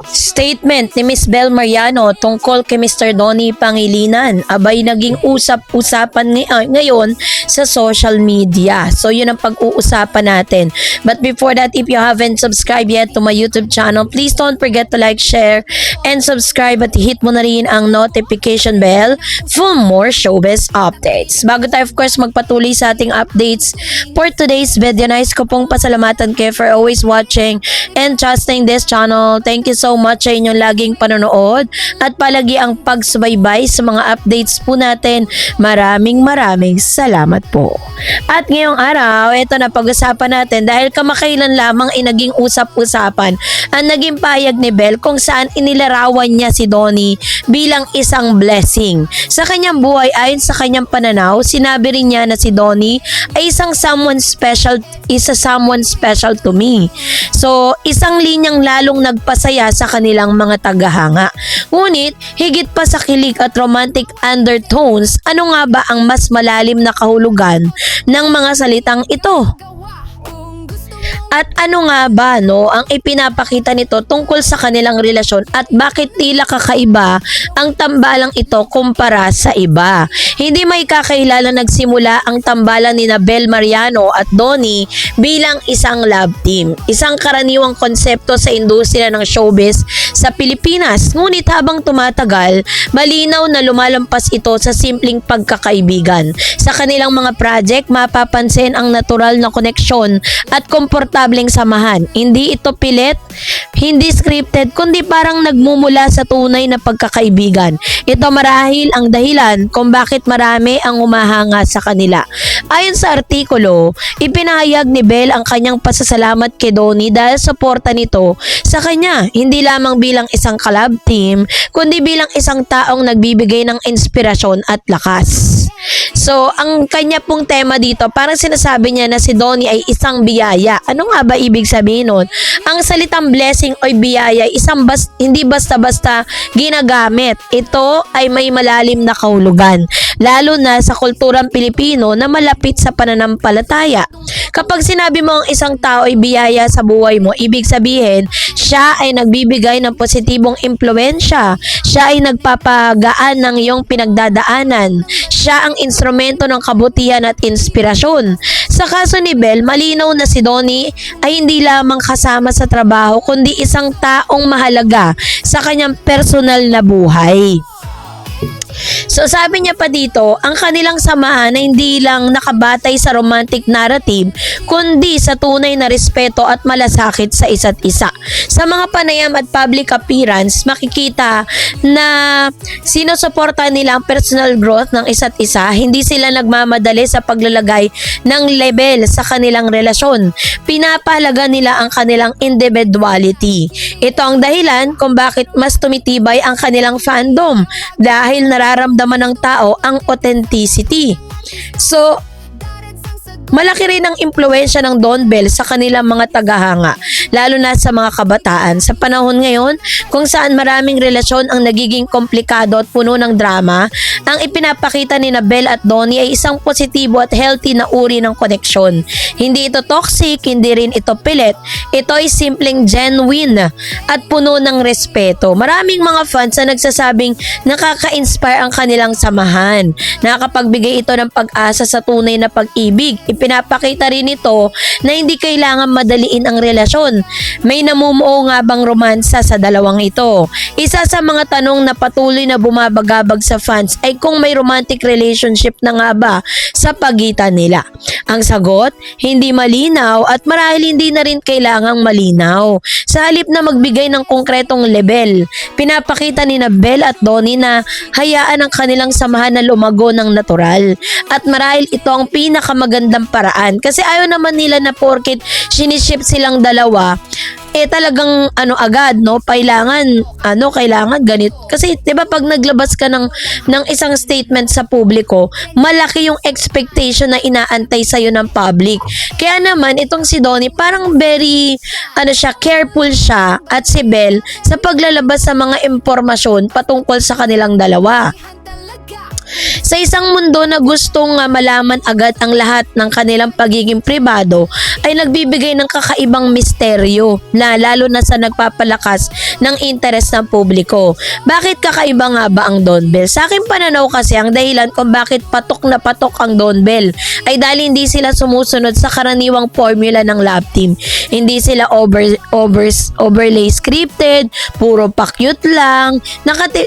Statement ni Miss Bel Mariano tungkol kay Mr. Donnie Pangilinan abay naging usap-usapan ngayon sa social media. So yun ang pag-uusapan natin. But before that, if you haven't subscribed yet to my YouTube channel, please don't forget to like, share, and subscribe at hit mo na rin ang notification bell for more showbiz updates. Bago tayo of course magpatuloy sa ating updates for today's video, nais ko pong pasalamatan kayo for always watching and trusting this channel. Thank you so much sa inyong laging panonood at palagi ang pagsubaybay sa mga updates po natin. Maraming salamat po. At ngayong araw, ito na pag-usapan natin dahil kamakailan lamang ay naging usap-usapan ang naging payag ni Bel kung saan inilarawan niya si Donnie bilang isang blessing. Sa kanyang buhay ayon sa kanyang pananaw, sinabi rin niya na si Donnie ay someone special to me. So, isang linyang lalong nagpasaya sa kanilang mga tagahanga. Ngunit, higit pa sa kilig at romantic undertones, ano nga ba ang mas malalim na kahulugan ng mga salitang ito? At ano nga ba ang ipinapakita nito tungkol sa kanilang relasyon at bakit tila kakaiba ang tambalang ito kumpara sa iba? Hindi may kakilala nagsimula ang tambalan ni Bel Mariano at Donnie bilang isang love team. Isang karaniwang konsepto sa industriya ng showbiz sa Pilipinas. Ngunit habang tumatagal, malinaw na lumalampas ito sa simpleng pagkakaibigan. Sa kanilang mga project, mapapansin ang natural na koneksyon at komportableng samahan. Hindi ito pilit, hindi scripted, kundi parang nagmumula sa tunay na pagkakaibigan. Ito marahil ang dahilan kung bakit marami ang humahanga sa kanila. Ayon sa artikulo, ipinahayag ni Bel ang kanyang pasasalamat kay Donnie dahil suporta nito sa kanya, hindi lamang bilang isang collab team, kundi bilang isang taong nagbibigay ng inspirasyon at lakas. So, ang kanya pong tema dito, parang sinasabi niya na si Donnie ay isang biyaya. Ano nga ba ibig sabihin nun? Ang salitang blessing o biyaya, hindi basta-basta ginagamit. Ito ay may malalim na kahulugan, lalo na sa kulturang Pilipino na malapit sa pananampalataya. Kapag sinabi mo ang isang tao ay biyaya sa buhay mo, ibig sabihin, siya ay nagbibigay ng positibong impluwensya. Siya ay nagpapagaan ng iyong pinagdadaanan. Siya ang instrumento ng kabutihan at inspirasyon. Sa kaso ni Bel, malinaw na si Donnie ay hindi lamang kasama sa trabaho, kundi isang taong mahalaga sa kanyang personal na buhay. So sabi niya pa dito, ang kanilang samahan ay hindi lang nakabatay sa romantic narrative, kundi sa tunay na respeto at malasakit sa isa't isa. Sa mga panayam at public appearance, makikita na sinusuporta nila ang personal growth ng isa't isa. Hindi sila nagmamadali sa paglalagay ng label sa kanilang relasyon. Pinapahalaga nila ang kanilang individuality. Ito ang dahilan kung bakit mas tumitibay ang kanilang fandom dahil nararamdaman ng tao ang authenticity. So, malaki rin ang impluwensya ng Don Bel sa kanilang mga tagahanga, lalo na sa mga kabataan. Sa panahon ngayon, kung saan maraming relasyon ang nagiging komplikado at puno ng drama, ang ipinapakita ni Bel at Donnie ay isang positibo at healthy na uri ng koneksyon. Hindi ito toxic, hindi rin ito pilit. Ito ay simpleng genuine at puno ng respeto. Maraming mga fans na nagsasabing nakaka-inspire ang kanilang samahan. Nakakapagbigay ito ng pag-asa sa tunay na pag-ibig. Pinapakita rin ito na hindi kailangan madaliin ang relasyon. May namumuo nga bang romansa sa dalawang ito? Isa sa mga tanong na patuloy na bumabagabag sa fans ay kung may romantic relationship na nga ba sa pagitan nila. Ang sagot, hindi malinaw at marahil hindi na rin kailangang malinaw. Sa halip na magbigay ng konkretong level, pinapakita ni Bel at Donnie na hayaan ang kanilang samahan na lumago ng natural. At marahil ito ang pinakamagandang paraan kasi ayaw naman nila na porket siniship silang dalawa talagang agad kailangan ganito kasi 'di ba pag naglabas ka ng isang statement sa publiko, malaki yung expectation na inaantay sa iyo ng public. Kaya naman itong si Donnie parang very careful siya at si Bel sa paglalabas sa mga impormasyon patungkol sa kanilang dalawa. Sa isang mundo na gustong malaman agad ang lahat ng kanilang pagiging pribado, ay nagbibigay ng kakaibang misteryo na lalo na sa nagpapalakas ng interes ng publiko. Bakit kakaiba nga ba ang Don Bell? Sa aking pananaw kasi ang dahilan kung bakit patok na patok ang Don Bell ay dahil hindi sila sumusunod sa karaniwang formula ng love team. Hindi sila overlay scripted, puro pa-cute lang,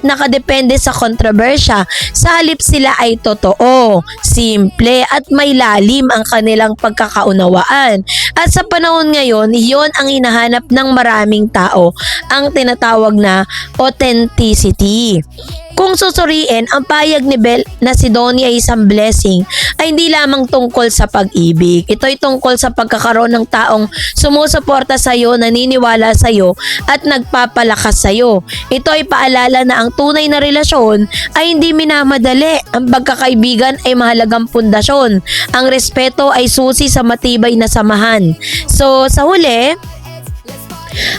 nakadepende sa kontrobersya. Sa halip sila ay totoo, simple at may lalim ang kanilang pagkakaunawaan. At sa panahon ngayon, iyon ang hinahanap ng maraming tao, ang tinatawag na authenticity. Kung susuriin, ang payag ni Bell na si Donnie ay isang blessing ay hindi lamang tungkol sa pag-ibig. Ito ay tungkol sa pagkakaroon ng taong sumusuporta sa iyo, naniniwala sa iyo at nagpapalakas sa iyo. Ito ay paalala na ang tunay na relasyon ay hindi minamadali. Ang pagkakaibigan ay mahalagang pundasyon. Ang respeto ay susi sa matibay na samahan. So, sa huli,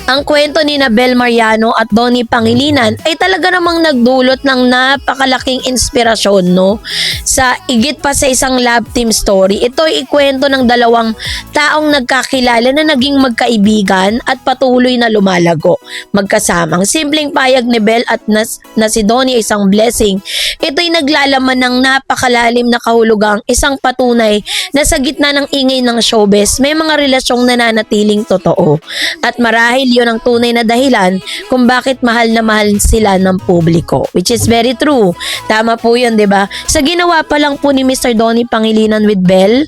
ang kwento ni Bel Mariano at Donnie Pangilinan ay talaga namang nagdulot ng napakalaking inspirasyon, no? Sa igit pa sa isang love team story, ito ay ikwento ng dalawang taong nagkakilala na naging magkaibigan at patuloy na lumalago magkasama. Ang simpleng payag ni Bel at na si Donnie ay isang blessing. Ito ay naglalaman ng napakalalim na kahulugang isang patunay na sa gitna ng ingay ng showbiz, may mga relasyong nananatiling totoo. At marahil yun ang tunay na dahilan kung bakit mahal na mahal sila ng publiko. Which is very true. Tama po yun, di ba? Sa ginawa pa lang po ni Mr. Donnie Pangilinan with Bell,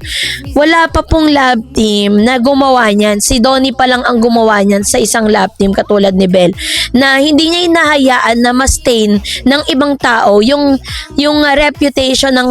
wala pa pong love team na gumawa niyan. Si Donnie pa lang ang gumawa niyan sa isang love team katulad ni Bell, na hindi niya inahayaan na ma-stain ng ibang tao yung reputation ng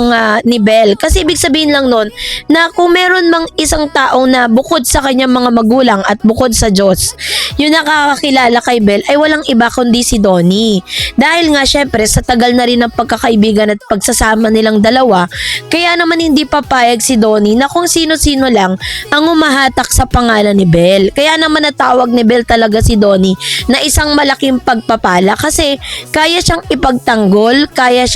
ni Bell. Kasi ibig sabihin lang nun na kung meron mang isang tao na bukod sa kanyang mga magulang at bukod sa Diyos, yung nakakakilala kay Bell ay walang iba kundi si Donnie. Dahil nga syempre sa tagal na rin ng pagkakaibigan at pagsasama nilang dalawa, kaya naman hindi papayag si Donnie na kung sino-sino lang ang umahatak sa pangalan ni Bell. Kaya naman natawag ni Bell talaga si Donnie na isang malaking pagpapala kasi kaya siyang ipagtanggol, kaya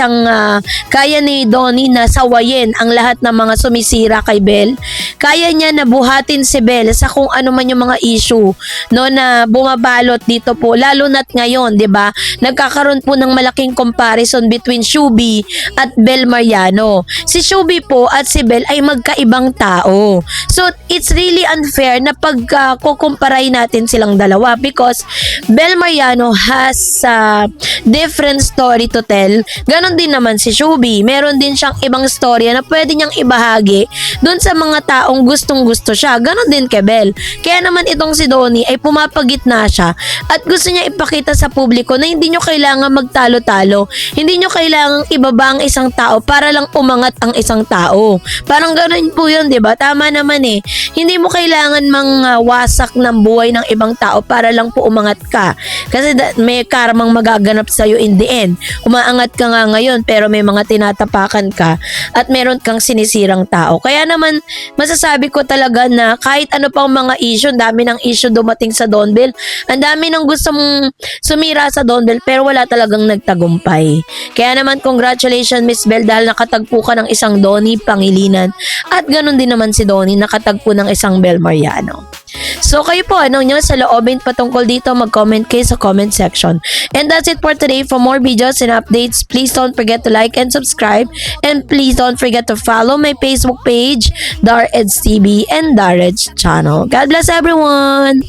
ni Donnie na sawayin ang lahat ng mga sumisira kay Bell. Kaya niya na buhatin si Bell sa kung ano man yung mga issue, no, na bumabalot dito po, lalo na't ngayon, 'di ba? Nagkakaroon po ng malaking comparison between Shubi at Bel Mariano. Si Shubi po at si Bel ay magkaibang tao. So, it's really unfair na pagkukumparay natin silang dalawa because Bel Mariano has a different story to tell. Ganon din naman si Shubi. Meron din siyang ibang storya na pwede niyang ibahagi dun sa mga taong gustong-gusto siya. Ganon din kay Bel. Kaya naman itong si Donnie ay pumapagitna siya at gusto niya ipakita sa publiko na hindi nyo kailangan magtalo-talo. Hindi nyo kailangan ibaba ang isang tao para lang umangat ang isang tao. Parang gano'n po yun, diba? Tama naman eh. Hindi mo kailangan wasak ng buhay ng ibang tao para lang po umangat ka. Kasi may karmang magaganap sa'yo in the end. Umaangat ka nga ngayon pero may mga tinatapakan ka at meron kang sinisirang tao. Kaya naman masasabi ko talaga na kahit ano pang mga issue, dami ng issue dumating sa Don Bell. Ang dami nang gusto mong sumira sa Don Bell pero wala talagang nagtagumpay. Kaya naman congratulations Miss Bell dahil nakatagpo ka ng isang Donnie Pangilinan at ganun din naman si Donnie nakatagpo ng isang Bel Mariano. So kayo po, anong nyo sa loobin patungkol dito, mag-comment kayo sa comment section. And that's it for today. For more videos and updates, please don't forget to like and subscribe. And please don't forget to follow my Facebook page, Dar Eds TV and Dar Eds channel. God bless everyone!